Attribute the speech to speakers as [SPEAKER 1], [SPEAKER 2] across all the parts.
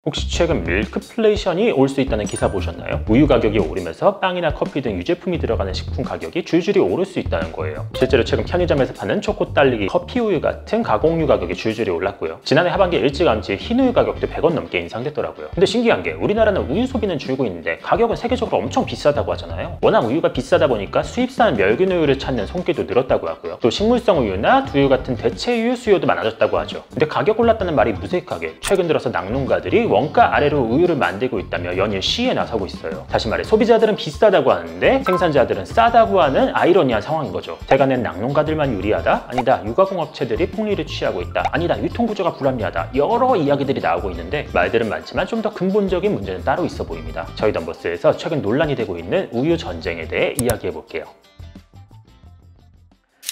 [SPEAKER 1] 혹시 최근 밀크플레이션이 올 수 있다는 기사 보셨나요? 우유 가격이 오르면서 빵이나 커피 등 유제품이 들어가는 식품 가격이 줄줄이 오를 수 있다는 거예요. 실제로 최근 편의점에서 파는 초코 딸기, 커피 우유 같은 가공유 가격이 줄줄이 올랐고요. 지난해 하반기 일찌감치 흰우유 가격도 100원 넘게 인상됐더라고요. 근데 신기한 게 우리나라는 우유 소비는 줄고 있는데 가격은 세계적으로 엄청 비싸다고 하잖아요. 워낙 우유가 비싸다 보니까 수입산 멸균 우유를 찾는 손길도 늘었다고 하고요. 또 식물성 우유나 두유 같은 대체 우유 수요도 많아졌다고 하죠. 근데 가격 올랐다는 말이 무색하게 최근 들어서 낙농가들이 원가 아래로 우유를 만들고 있다며 연일 시위에 나서고 있어요. 다시 말해 소비자들은 비싸다고 하는데 생산자들은 싸다고 하는 아이러니한 상황인 거죠. 대간엔 낙농가들만 유리하다? 아니다. 유가공업체들이 폭리를 취하고 있다. 아니다. 유통구조가 불합리하다. 여러 이야기들이 나오고 있는데 말들은 많지만 좀 더 근본적인 문제는 따로 있어 보입니다. 저희 덤버스에서 최근 논란이 되고 있는 우유 전쟁에 대해 이야기해 볼게요.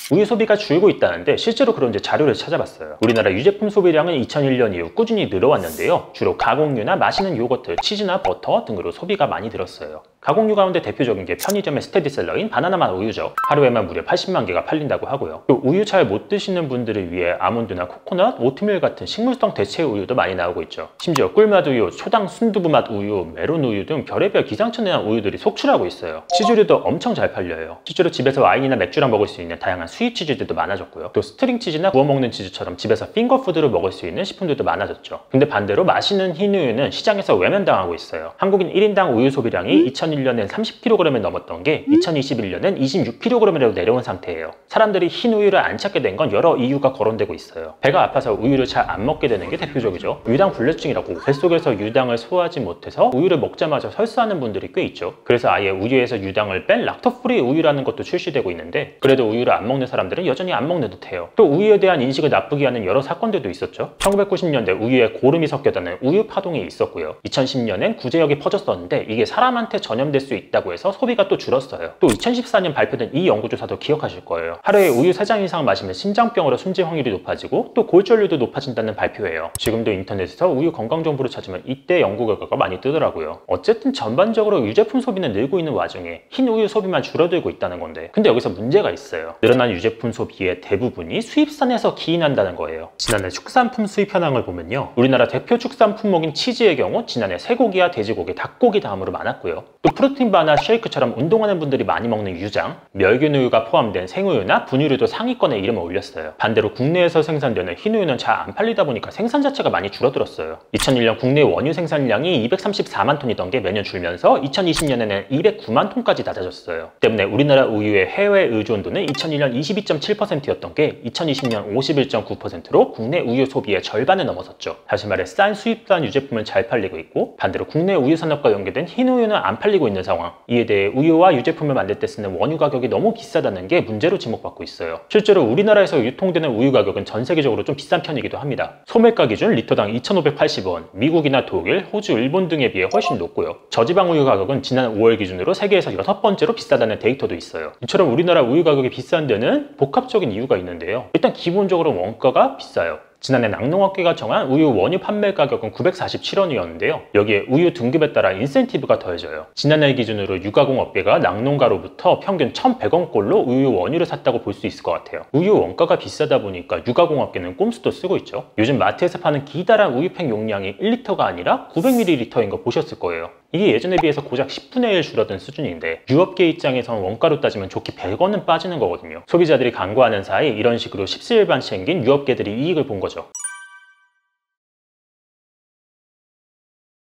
[SPEAKER 1] 우유 소비가 줄고 있다는데 실제로 그런지 자료를 찾아봤어요. 우리나라 유제품 소비량은 2001년 이후 꾸준히 늘어왔는데요. 주로 가공유나 마시는 요거트, 치즈나 버터 등으로 소비가 많이 늘었어요. 가공유 가운데 대표적인 게 편의점의 스테디셀러인 바나나맛 우유죠. 하루에만 무려 80만 개가 팔린다고 하고요. 또 우유 잘 못 드시는 분들을 위해 아몬드나 코코넛, 오트밀 같은 식물성 대체 우유도 많이 나오고 있죠. 심지어 꿀맛 우유, 초당 순두부 맛 우유, 메론 우유 등 별의별 기상천외한 우유들이 속출하고 있어요. 치즈류도 엄청 잘 팔려요. 실제로 집에서 와인이나 맥주랑 먹을 수 있는 다양한 수입 치즈들도 많아졌고요. 또 스트링 치즈나 구워 먹는 치즈처럼 집에서 핑거푸드로 먹을 수 있는 식품들도 많아졌죠. 근데 반대로 마시는 흰 우유는 시장에서 외면당하고 있어요. 한국인 1인당 우유 소비량이 2001년엔 30kg을 넘었던 게 2021년엔 26kg으로 내려온 상태예요. 사람들이 흰 우유를 안 찾게 된 건 여러 이유가 거론되고 있어요. 배가 아파서 우유를 잘 안 먹게 되는 게 대표적이죠. 유당 불내증이라고 뱃속에서 유당을 소화하지 못해서 우유를 먹자마자 설사하는 분들이 꽤 있죠. 그래서 아예 우유에서 유당을 뺀 락토프리 우유라는 것도 출시되고 있는데 그래도 우유를 안 먹는 사람들은 여전히 안 먹는 듯해요. 또 우유에 대한 인식을 나쁘게 하는 여러 사건들도 있었죠. 1990년대 우유에 고름이 섞여다는 우유 파동이 있었고요. 2010년엔 구제역이 퍼졌었는데 이게 사람한테 전염될 수 있다고 해서 소비가 또 줄었어요. 또 2014년 발표된 이 연구조사도 기억하실 거예요. 하루에 우유 3잔 이상 마시면 심장병으로 숨질 확률이 높아지고 또 골절률도 높아진다는 발표예요. 지금도 인터넷에서 우유 건강 정보를 찾으면 이때 연구 결과가 많이 뜨더라고요. 어쨌든 전반적으로 유제품 소비는 늘고 있는 와중에 흰 우유 소비만 줄어들고 있다는 건데 근데 여기서 문제가 있어요. 늘어난 유제품 소비의 대부분이 수입산에서 기인한다는 거예요. 지난해 축산품 수입 현황을 보면요. 우리나라 대표 축산 품목인 치즈의 경우 지난해 쇠고기와 돼지고기, 닭고기 다음으로 많았고요. 또 프로틴바나 쉐이크처럼 운동하는 분들이 많이 먹는 유장, 멸균 우유가 포함된 생우유나 분유류도 상위권에 이름을 올렸어요. 반대로 국내에서 생산되는 흰우유는 잘 안 팔리다 보니까 생산 자체가 많이 줄어들었어요. 2001년 국내 원유 생산량이 234만 톤이던 게 매년 줄면서 2020년에는 209만 톤까지 낮아졌어요. 때문에 우리나라 우유의 해외 의존도는 2001년 22.7%였던 게 2020년 51.9%로 국내 우유 소비의 절반을 넘어섰죠. 다시 말해 싼 수입산 유제품은 잘 팔리고 있고 반대로 국내 우유 산업과 연계된 흰 우유는 안 팔리고 있는 상황. 이에 대해 우유와 유제품을 만들 때 쓰는 원유 가격이 너무 비싸다는 게 문제로 지목받고 있어요. 실제로 우리나라에서 유통되는 우유 가격은 전 세계적으로 좀 비싼 편이기도 합니다. 소매가 기준 리터당 2,580원, 미국이나 독일, 호주, 일본 등에 비해 훨씬 높고요. 저지방 우유 가격은 지난 5월 기준으로 세계에서 6번째로 비싸다는 데이터도 있어요. 이처럼 우리나라 우유 가격이 비싼 데는 복합적인 이유가 있는데요. 일단 기본적으로 원가가 비싸요. 지난해 낙농업계가 정한 우유 원유 판매 가격은 947원이었는데요. 여기에 우유 등급에 따라 인센티브가 더해져요. 지난해 기준으로 유가공업계가 낙농가로부터 평균 1,100원꼴로 우유 원유를 샀다고 볼 수 있을 것 같아요. 우유 원가가 비싸다 보니까 유가공업계는 꼼수도 쓰고 있죠. 요즘 마트에서 파는 기다란 우유팩 용량이 1리터가 아니라 900ml인 거 보셨을 거예요. 이게 예전에 비해서 고작 10분의 1 줄어든 수준인데 유업계 입장에선 원가로 따지면 좋게 100원은 빠지는 거거든요. 소비자들이 간과하는 사이 이런 식으로 십시일반 챙긴 유업계들이 이익을 본 거죠.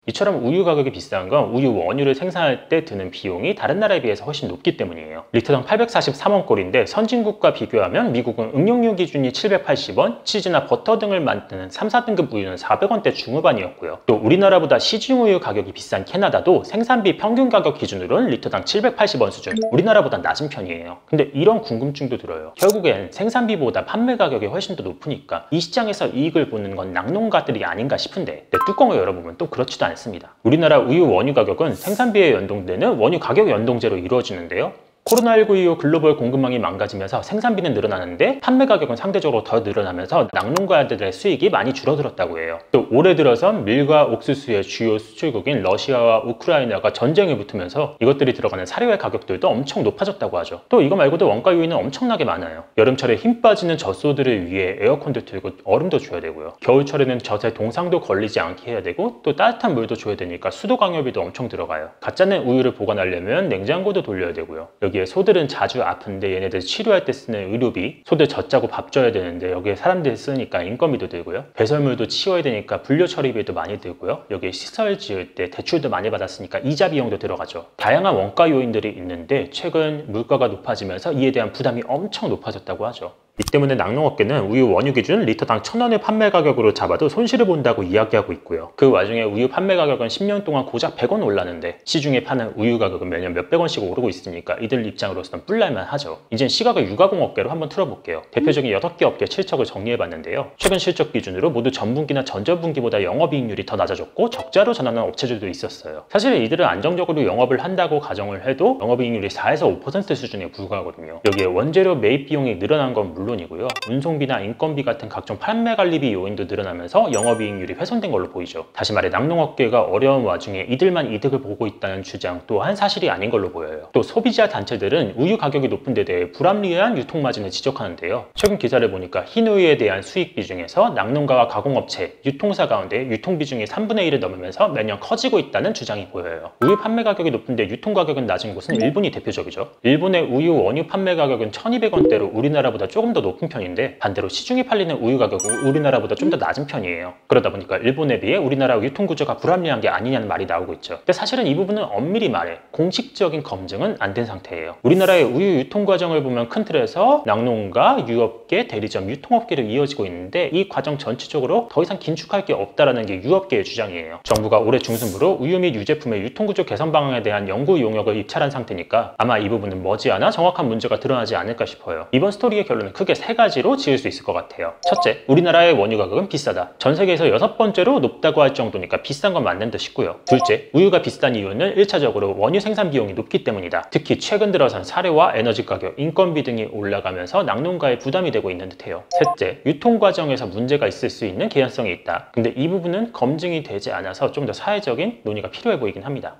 [SPEAKER 1] 이처럼 우유 가격이 비싼 건 우유 원유를 생산할 때 드는 비용이 다른 나라에 비해서 훨씬 높기 때문이에요. 리터당 843원꼴인데 선진국과 비교하면 미국은 응용유 기준이 780원, 치즈나 버터 등을 만드는 3, 4등급 우유는 400원대 중후반이었고요. 또 우리나라보다 시중우유 가격이 비싼 캐나다도 생산비 평균 가격 기준으로는 리터당 780원 수준, 우리나라보다 낮은 편이에요. 근데 이런 궁금증도 들어요. 결국엔 생산비보다 판매 가격이 훨씬 더 높으니까 이 시장에서 이익을 보는 건 낙농가들이 아닌가 싶은데 뚜껑을 열어보면 또 그렇지도 않습니다. 우리나라 우유 원유 가격은 생산비에 연동되는 원유 가격 연동제로 이루어지는데요. 코로나19 이후 글로벌 공급망이 망가지면서 생산비는 늘어나는데 판매 가격은 상대적으로 더 늘어나면서 낙농가들의 수익이 많이 줄어들었다고 해요. 또 올해 들어선 밀과 옥수수의 주요 수출국인 러시아와 우크라이나가 전쟁에 붙으면서 이것들이 들어가는 사료의 가격들도 엄청 높아졌다고 하죠. 또 이거 말고도 원가 요인은 엄청나게 많아요. 여름철에 힘 빠지는 젖소들을 위해 에어컨도 틀고 얼음도 줘야 되고요. 겨울철에는 젖에 동상도 걸리지 않게 해야 되고 또 따뜻한 물도 줘야 되니까 수도 강요비도 엄청 들어가요. 가짜낸 우유를 보관하려면 냉장고도 돌려야 되고요. 여기에 소들은 자주 아픈데 얘네들 치료할 때 쓰는 의료비, 소들 젖 짜고 밥 줘야 되는데 여기에 사람들이 쓰니까 인건비도 들고요. 배설물도 치워야 되니까 분료 처리비도 많이 들고요. 여기에 시설 지을 때 대출도 많이 받았으니까 이자 비용도 들어가죠. 다양한 원가 요인들이 있는데 최근 물가가 높아지면서 이에 대한 부담이 엄청 높아졌다고 하죠. 이 때문에 낙농업계는 우유 원유 기준 리터당 1,000원의 판매 가격으로 잡아도 손실을 본다고 이야기하고 있고요. 그 와중에 우유 판매 가격은 10년 동안 고작 100원 올랐는데 시중에 파는 우유 가격은 매년 몇백 원씩 오르고 있으니까 이들 입장으로서는 뿔날만 하죠. 이젠 시각을 유가공 업계로 한번 틀어볼게요. 대표적인 6개 업계 실적을 정리해봤는데요. 최근 실적 기준으로 모두 전분기나 전전분기보다 영업이익률이 더 낮아졌고 적자로 전환한 업체들도 있었어요. 사실 이들은 안정적으로 영업을 한다고 가정을 해도 영업이익률이 4에서 5% 수준에 불과하거든요. 여기에 원재료 매입 비용이 늘어난 건 물론이고요. 운송비나 인건비 같은 각종 판매 관리비 요인도 늘어나면서 영업이익률이 훼손된 걸로 보이죠. 다시 말해 낙농업계가 어려운 와중에 이들만 이득을 보고 있다는 주장 또한 사실이 아닌 걸로 보여요. 또 소비자 단체들은 우유 가격이 높은 데 대해 불합리한 유통마진을 지적하는데요. 최근 기사를 보니까 흰우유에 대한 수익비 중에서 낙농가와 가공업체, 유통사 가운데 유통비중이 3분의 1을 넘으면서 매년 커지고 있다는 주장이 보여요. 우유 판매 가격이 높은데 유통 가격은 낮은 곳은 일본이 대표적이죠. 일본의 우유 원유 판매 가격은 1,200원대로 우리나라보다 조금 더 높은 편인데 반대로 시중에 팔리는 우유 가격은 우리나라보다 좀 더 낮은 편이에요. 그러다 보니까 일본에 비해 우리나라 유통구조가 불합리한 게 아니냐는 말이 나오고 있죠. 근데 사실은 이 부분은 엄밀히 말해 공식적인 검증은 안 된 상태예요. 우리나라의 우유 유통 과정을 보면 큰 틀에서 낙농가, 유업계, 대리점, 유통업계로 이어지고 있는데 이 과정 전체적으로 더 이상 긴축할 게 없다라는 게 유업계의 주장이에요. 정부가 올해 중순부로 우유 및 유제품의 유통구조 개선 방안에 대한 연구 용역을 입찰한 상태니까 아마 이 부분은 머지않아 정확한 문제가 드러나지 않을까 싶어요. 이번 스토리의 결론은 크게 3가지로 지을 수 있을 것 같아요. 첫째, 우리나라의 원유 가격은 비싸다. 전 세계에서 6번째로 높다고 할 정도니까 비싼 건 맞는 듯 싶고요. 둘째, 우유가 비싼 이유는 1차적으로 원유 생산 비용이 높기 때문이다. 특히 최근 들어선 사료와 에너지 가격, 인건비 등이 올라가면서 낙농가에 부담이 되고 있는 듯해요. 셋째, 유통 과정에서 문제가 있을 수 있는 개연성이 있다. 근데 이 부분은 검증이 되지 않아서 좀 더 사회적인 논의가 필요해 보이긴 합니다.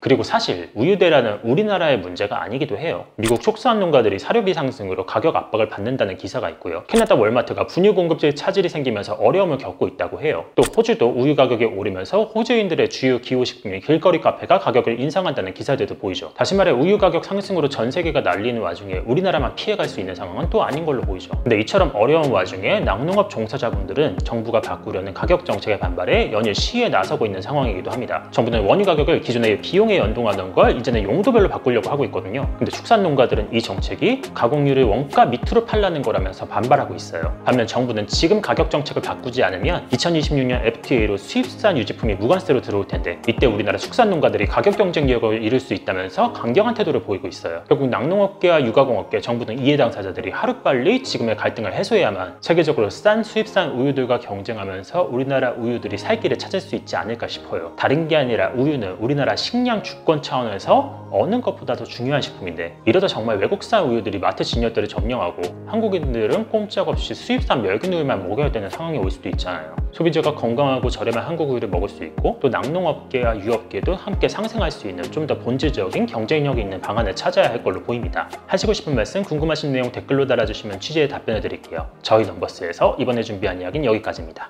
[SPEAKER 1] 그리고 사실 우유대란은 우리나라의 문제가 아니기도 해요. 미국 축산 농가들이 사료비 상승으로 가격 압박을 받는다는 기사가 있고요. 캐나다 월마트가 분유 공급질 차질이 생기면서 어려움을 겪고 있다고 해요. 또 호주도 우유 가격이 오르면서 호주인들의 주요 기호식품인 길거리 카페가 가격을 인상한다는 기사들도 보이죠. 다시 말해 우유 가격 상승으로 전 세계가 날리는 와중에 우리나라만 피해갈 수 있는 상황은 또 아닌 걸로 보이죠. 근데 이처럼 어려운 와중에 낙농업 종사자분들은 정부가 바꾸려는 가격 정책에 반발해 연일 시위에 나서고 있는 상황이기도 합니다. 정부는 원유 가격을 기존의 비용에 연동하던 걸 이제는 용도별로 바꾸려고 하고 있거든요. 근데 축산농가들은 이 정책이 가공률을 원가 밑으로 팔라는 거라면서 반발하고 있어요. 반면 정부는 지금 가격 정책을 바꾸지 않으면 2026년 FTA로 수입산 유제품이 무관세로 들어올 텐데 이때 우리나라 축산농가들이 가격 경쟁력을 잃을 수 있다면서 강경한 태도를 보이고 있어요. 결국 낙농업계와 유가공업계, 정부 등 이해 당사자들이 하루빨리 지금의 갈등을 해소해야만 세계적으로 싼 수입산 우유들과 경쟁하면서 우리나라 우유들이 살 길을 찾을 수 있지 않을까 싶어요. 다른 게 아니라 우유는 우리나라 식량 주권 차원에서 어느 것보다 더 중요한 식품인데 이러다 정말 외국산 우유들이 마트 진열대를 점령하고 한국인들은 꼼짝없이 수입산 멸균 우유만 먹여야 되는 상황이 올 수도 있잖아요. 소비자가 건강하고 저렴한 한국 우유를 먹을 수 있고 또 낙농업계와 유업계도 함께 상생할 수 있는 좀 더 본질적인 경쟁력이 있는 방안을 찾아야 할 걸로 보입니다. 하시고 싶은 말씀, 궁금하신 내용 댓글로 달아주시면 취재에 답변을 드릴게요. 저희 넘버스에서 이번에 준비한 이야기는 여기까지입니다.